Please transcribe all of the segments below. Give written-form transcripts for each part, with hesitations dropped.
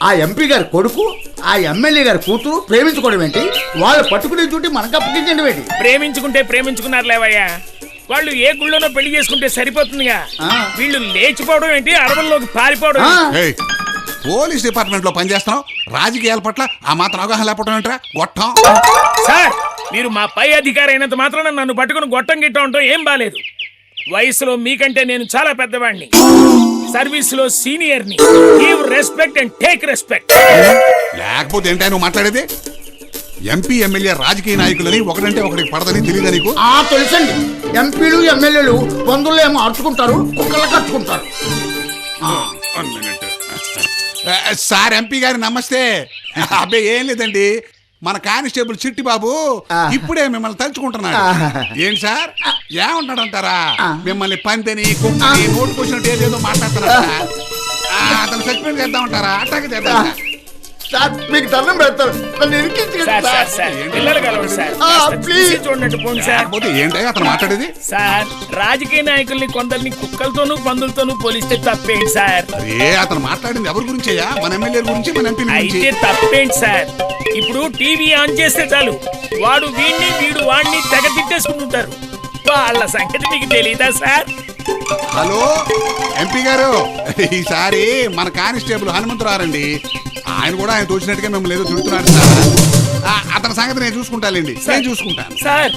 ఆ ఎంపీ గారి కొడుకు ఆ ఎమ్మెల్యే గారి కూతురు ప్రేమించుకోవడం ఏంటి? వాళ్ళు పట్టుకునే చుట్టి మనకు అప్పగించండి ఏంటి? ప్రేమించుకుంటే ప్రేమించుకున్నారు లేవయ్యా, వాళ్ళు ఏ గుళ్ళోనో పెళ్లి చేసుకుంటే సరిపోతుందిగా. వీళ్ళు లేచిపోవడం ఏంటి, అడవుల్లోకి పారిపోవడం. పోలీస్ డిపార్ట్మెంట్ లో పనిచేస్తాం, రాజకీయాల పట్ల ఆ మాత్రం అవగాహన లేకపోవడం ఏంట్రా గొట్టం. సార్, మీరు మా పై అధికారి అయినంత మాత్రాన నన్ను పట్టుకుని గొట్టం గిట్ట ఉండటం ఏం బాలేదు. వయసులో మీకంటే నేను చాలా పెద్దవాడిని, సర్వీస్ లో సీనియర్ని. Give respect and take respect. లేకపోతే ఏంటో నువ్వు మాట్లాడేది? ఎంపీ ఎమ్మెల్యే రాజకీయ నాయకులని ఒకటంటే ఒకటికి పడదని తెలియదా నీకు? తెలుసండి, ఎంపీలు ఎమ్మెల్యేలు బంధువులు ఏమో అరుచుకుంటారు, కుక్కలు కట్టుకుంటారు. సార్ ఎంపీ గారి నమస్తే. అబ్బాయి ఏం లేదండి, మన కానిస్టేబుల్ చిట్టి బాబు ఇప్పుడే మిమ్మల్ని తలుచుకుంటున్నాడు. ఏంటి సార్ ఏమంటాడంటారా? మిమ్మల్ని పందిని కుక్కని నోటుకొచ్చినట్టు ఏదేదో మాట్లాడుతున్నారా? అతను సస్పెండ్ చేద్దామంటారా? అట్టాగే చేద్దాం సార్, మీకు దండం పెడతారు, నన్ను ఇరికించకండి సార్. ఏంటో అతను మాట్లాడేది? సార్, రాజకీయ నాయకుల్ని కొందరిని కుక్కలతోనూ పందులతోనూ పోలిస్తే తప్పేంటి సార్? అతను మాట్లాడింది ఎవరి గురించయ్యా? మన ఎమ్మెల్యే గురించి, మన ఎంపీ గురించి. అయితే తప్పేంటి సార్? ఇప్పుడు టీవీ ఆన్ చేస్తే చాలు, వాడు వీడిని వీడు వాడిని తెగ తిట్టేసుకుంటుంటారు. వాళ్ళ సంగతి మీకు తెలీదా సార్? హలో ఎంపీ గారు, ఈసారి మన కానిస్టేబుల్ హనుమంతురారండి, ఆయన కూడా ఆయన తోచినట్టుగా మిమ్మల్ని ఏదో తిడుతున్నాడు సార్. అతని సంగతి నేను చూసుకుంటానండి, నేను చూసుకుంటాను సార్.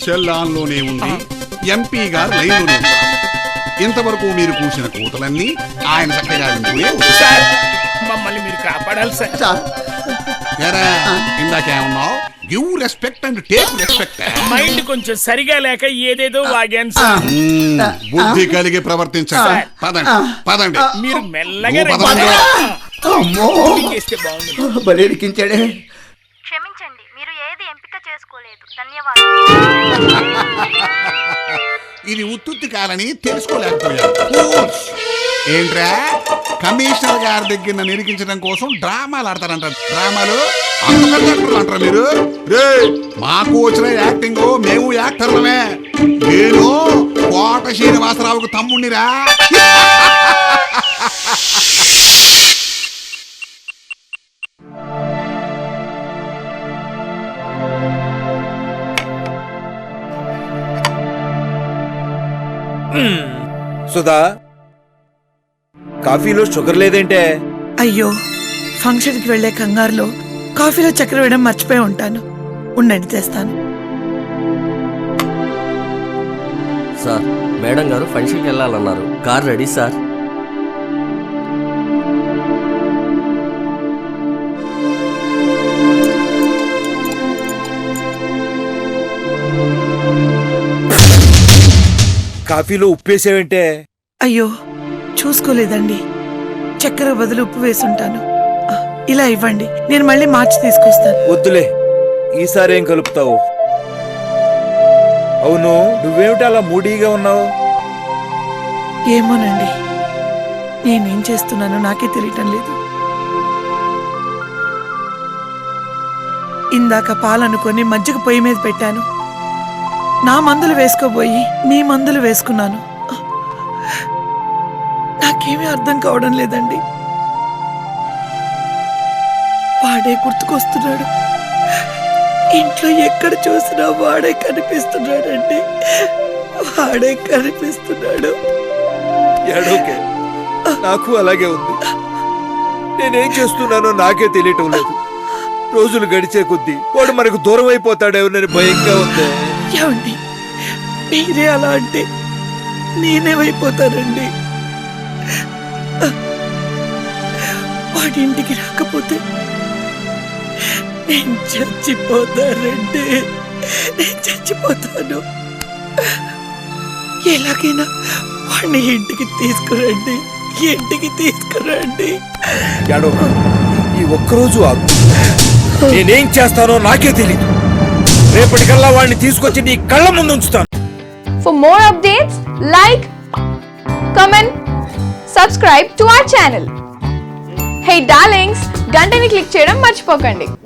సెల్ ఆన్ లోనే ఉంది, ఎంపీ గారు లైన్ లోనే ఉంది. ఇంతవరకు మీరు కూసిన కూతలన్నీ ఆయన చక్కగా వింటూనే సార్. మమ్మల్ని మీరు కాపాడాలి సార్. ఇందాకేమన్నావు? Give respect and take respect. Mind కొంచెం సరిగా లేక ఏదేదో వాగాను సార్. బుద్ధి కలిగి ప్రవర్తించాలి. పదండి పదండి, మీరు మెల్లగా ఇరికించాడే. క్షమించండి, మీరు ఏది ఎంపిక చేసుకోలేదు. ధన్యవాదాలు. ఇది ఉత్తుత్తి కాలని తెలుసుకోలేకపోయారు. ఏంట్రా, కమిషనర్ గారి దగ్గర నిరికించడం కోసం డ్రామాలు ఆడతారంట. డ్రామాలు అంటారా మీరు? మాకు వచ్చిన యాక్టింగ్, మేము యాక్టర్లమే. నేను కోట శ్రీనివాసరావుకు తమ్ముడిరా. సుధా, కాఫీలో షుగర్ లేదేంటే? అయ్యో, ఫంక్షన్కి వెళ్లే కంగారులో కాఫీలో చక్కెర వేయడం మర్చిపోయి ఉంటాను. ఉండండి, తెస్తాను. సార్, మేడం గారు ఫంక్షన్కి వెళ్ళాలన్నారు. Car ready sir. కాఫీలో ఉప్పేసావంటే? అయ్యో, చూసుకోలేదండి. చక్కెర బదులు ఉప్పు వేసుంటాను. ఇలా ఇవ్వండి, నేను మళ్ళీ మార్చి తీసుకొస్తాను. వద్దులే, ఈసారి ఏం కలుపుతావు? అవును, నువ్వేమిటి అలా మూడీగా ఉన్నావు? ఏమోనండి, నేనేం చేస్తున్నానో నాకే తెలియటం లేదు. ఇందాక పాలనుకొని మజ్జిగ పొయ్యి మీద పెట్టాను. నా మందులు వేసుకోబోయి మీ మందులు వేసుకున్నాను. నాకేమీ అర్థం కావడం లేదండి. వాడే గుర్తుకొస్తున్నాడు. ఇంట్లో ఎక్కడ చూసినా వాడే కనిపిస్తున్నాడండి. వాడే కనిపిస్తున్నాడు. ఏడోకే, నాకు అలాగే ఉంది. నేనేం చేస్తున్నానో నాకే తెలియటం లేదు. రోజులు గడిచే కొద్దీ వాడు మనకు దూరం అయిపోతాడేమోనని భయంగా ఉంది. ఏమండి, మీరే అలా అంటే నేనేమైపోతానండి? వాడి ఇంటికి రాకపోతే నేను చచ్చిపోతానండి. నేను చచ్చిపోతాను. ఎలాగైనా వాడిని ఇంటికి తీసుకురండి, ఇంటికి తీసుకురండి. ఏడో, ఈ ఒక్కరోజు ఆగు. నేనేం చేస్తానో నాకే తెలీదు. రేపటికల్లా వాడిని తీసుకొచ్చి నీ కళ్ళ ముందు ఉంచుతాను. For more updates, like, comment, subscribe to our channel. Hey darlings, గంటని click చేయడం మర్చిపోకండి.